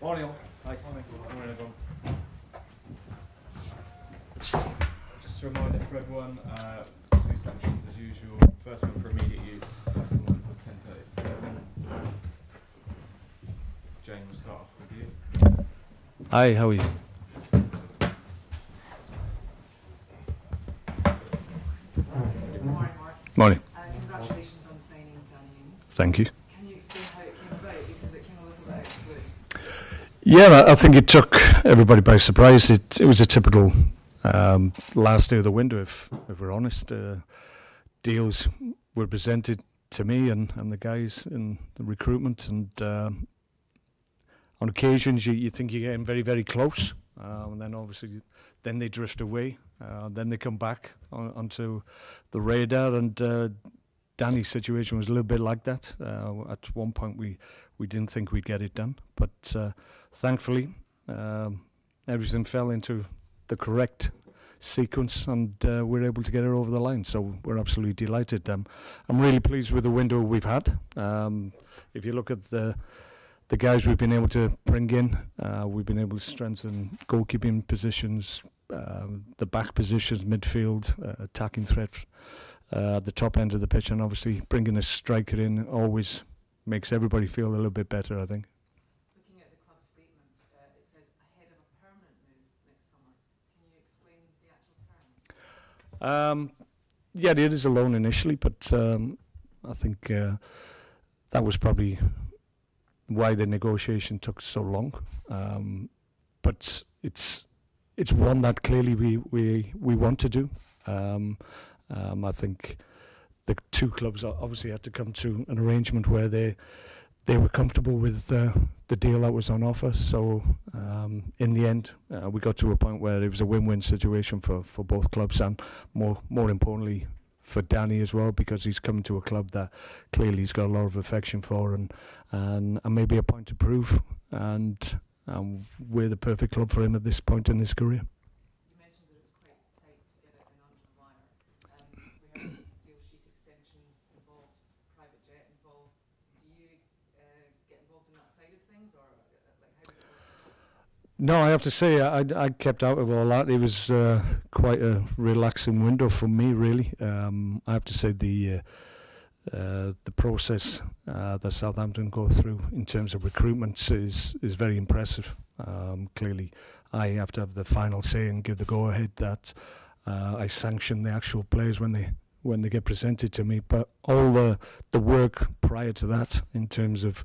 Morning all. Hi. Morning everyone. Just a reminder for everyone, two sections as usual. First one for immediate use, second one for 10:37. Jane, we'll start off with you. Hi, how are you? Good morning, Mark. Morning. Congratulations on signing Danny Ings. Thank you. Can you explain how it came about? Because it came a little bit out of the blue. Yeah, I think it took everybody by surprise. It was a typical last day of the window, if we're honest. Deals were presented to me and the guys in the recruitment, and on occasions you think you're getting very, very close, and then obviously then they drift away, then they come back onto the radar, and Danny's situation was a little bit like that. At one point we didn't think we'd get it done, but thankfully everything fell into the correct sequence, and we're able to get it over the line, so we're absolutely delighted. I'm really pleased with the window we've had. If you look at the guys we've been able to bring in, we've been able to strengthen goalkeeping positions, the back positions, midfield, attacking threat at the top end of the pitch, and obviously bringing a striker in always makes everybody feel a little bit better, I think. Looking at the club statement, it says ahead of a permanent move next summer. Can you explain the actual terms? Yeah, it is a loan initially, but I think that was probably why the negotiation took so long. But it's one that clearly we want to do. I think the two clubs obviously had to come to an arrangement where they were comfortable with the deal that was on offer. So in the end, we got to a point where it was a win-win situation for both clubs, and more importantly for Danny as well, because he's coming to a club that clearly he's got a lot of affection for, and maybe a point to prove, and we're the perfect club for him at this point in his career. You mentioned that it was quite tight to get it in under the wire. We heard deal sheet extension involved, private jet involved. Do you get involved in that side of things, or like how did it work? No, I have to say I kept out of all that. It was quite a relaxing window for me, really. I have to say the process that Southampton go through in terms of recruitment is very impressive. Clearly, I have to have the final say and give the go-ahead that I sanction the actual players when they get presented to me. But all the work prior to that, in terms of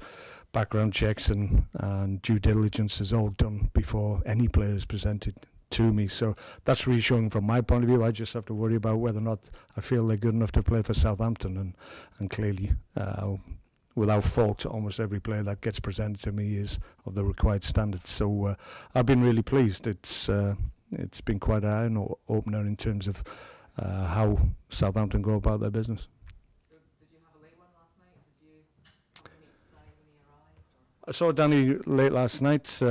background checks and due diligence, is all done before any player is presented to me. So that's reassuring from my point of view. I just have to worry about whether or not I feel they're good enough to play for Southampton, and clearly without fault almost every player that gets presented to me is of the required standards. So I've been really pleased. It's been quite an eye-opener in terms of how Southampton go about their business. So did you have a late one last night? Did you meet Danny when he arrived? I saw Danny late last night.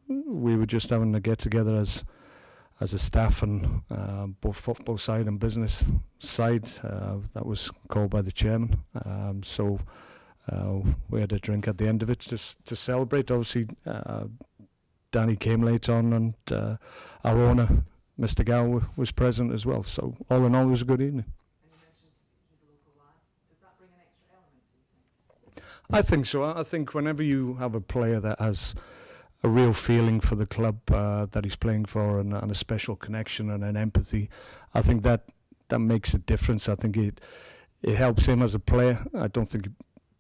We were just having a get-together as a staff, and both football side and business side. That was called by the chairman. So we had a drink at the end of it just to celebrate. Obviously, Danny came late on, and our owner, Mr. Gow, was present as well. So all in all, it was a good evening. And you mentioned he's a local lad. Does that bring an extra element, do you think? I think so. I think whenever you have a player that has a real feeling for the club that he's playing for, and a special connection and an empathy, I think that makes a difference. I think it helps him as a player. I don't think it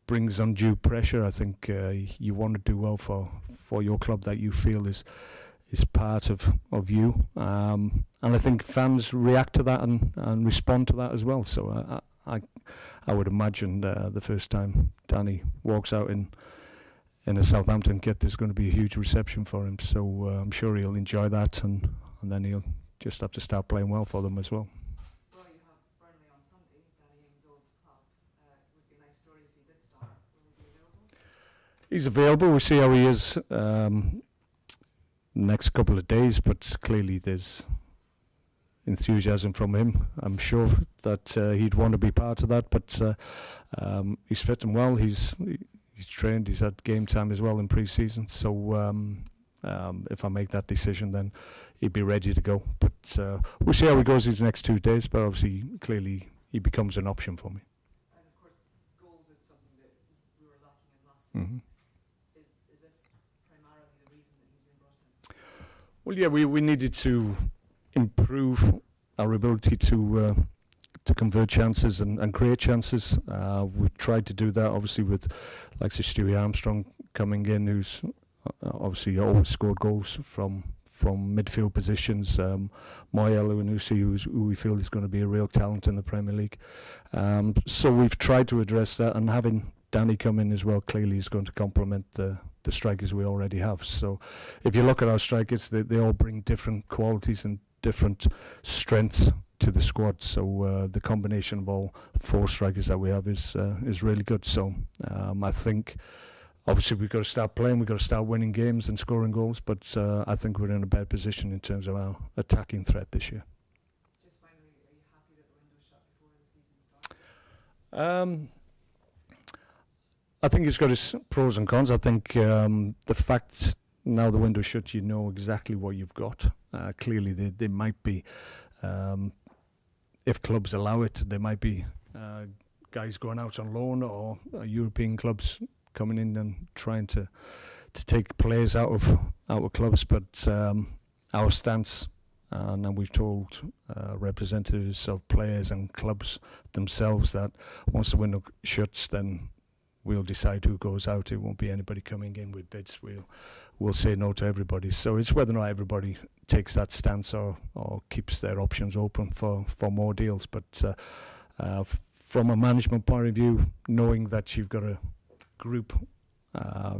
brings undue pressure. I think you want to do well for your club that you feel is part of you, and I think fans react to that and respond to that as well. So I would imagine the first time Danny walks out in a Southampton kit, there's going to be a huge reception for him. So I'm sure he'll enjoy that, and then he'll just have to start playing well for them as well. Well, you have Burnley on Sunday, Danny Ings' old club. It would be a nice story if he did start. Will he be available? He's available. We'll see how he is next couple of days, but clearly there's enthusiasm from him. I'm sure that he'd want to be part of that, but he's fit and well. He's he's trained, he's had game time as well in pre-season. So if I make that decision, then he'd be ready to go. But we'll see how he goes these next 2 days. But obviously, clearly, he becomes an option for me. And of course, goals is something that we were lacking in last season. Is this primarily the reason that he's been brought in? Well, yeah, we needed to improve our ability to convert chances and create chances. We tried to do that, obviously, with like Stewie Armstrong coming in, who's obviously always scored goals from midfield positions. Moya Elyounoussi, who we feel is going to be a real talent in the Premier League. So we've tried to address that, and having Danny come in as well clearly is going to complement the strikers we already have. So if you look at our strikers, they all bring different qualities and different strengths to the squad. So the combination of all 4 strikers that we have is really good. So I think obviously we've got to start playing, we've got to start winning games and scoring goals, but I think we're in a better position in terms of our attacking threat this year. Just finally, are you happy that the window's shut before the season starts? I think it's got its pros and cons. I think the fact now the window's shut, you know exactly what you've got. Clearly there might be, if clubs allow it, there might be guys going out on loan or European clubs coming in and trying to take players out of clubs, but our stance, and we've told representatives of players and clubs themselves that once the window shuts, then we'll decide who goes out. It won't be anybody coming in with bids. We'll say no to everybody. So it's whether or not everybody takes that stance or keeps their options open for more deals. But from a management point of view, knowing that you've got a group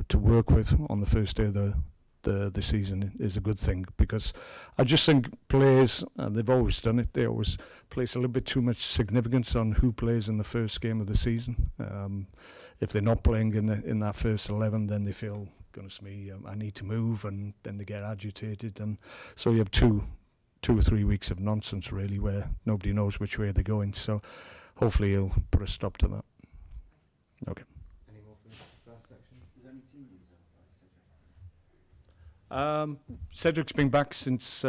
to work with on the first day of the season is a good thing, because I just think players, they've always done it, they always place a little bit too much significance on who plays in the first game of the season. If they're not playing in that first 11, then they feel, goodness me, I need to move, and then they get agitated, and so you have two or 3 weeks of nonsense really, where nobody knows which way they're going. So hopefully he'll put a stop to that. Okay. Cedric's been back since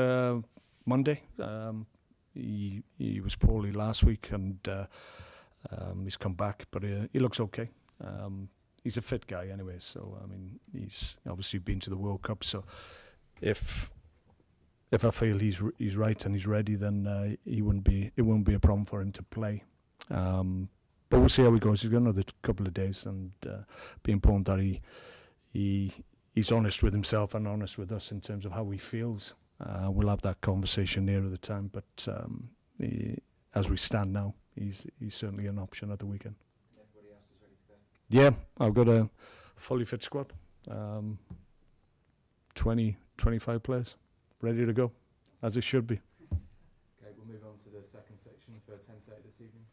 Monday. He was poorly last week, and he's come back, but he looks okay. He's a fit guy anyway, so I mean, he's obviously been to the World Cup. So if I feel he's right and he's ready, then it wouldn't be a problem for him to play. But we'll see how he goes. He's got another couple of days, and be important that he's honest with himself and honest with us in terms of how he feels. We'll have that conversation nearer the time, but as we stand now, he's certainly an option at the weekend. Everybody else is ready to go? Yeah, I've got a fully fit squad. 25 players ready to go, as it should be. Okay, we'll move on to the second section for 10:30 this evening.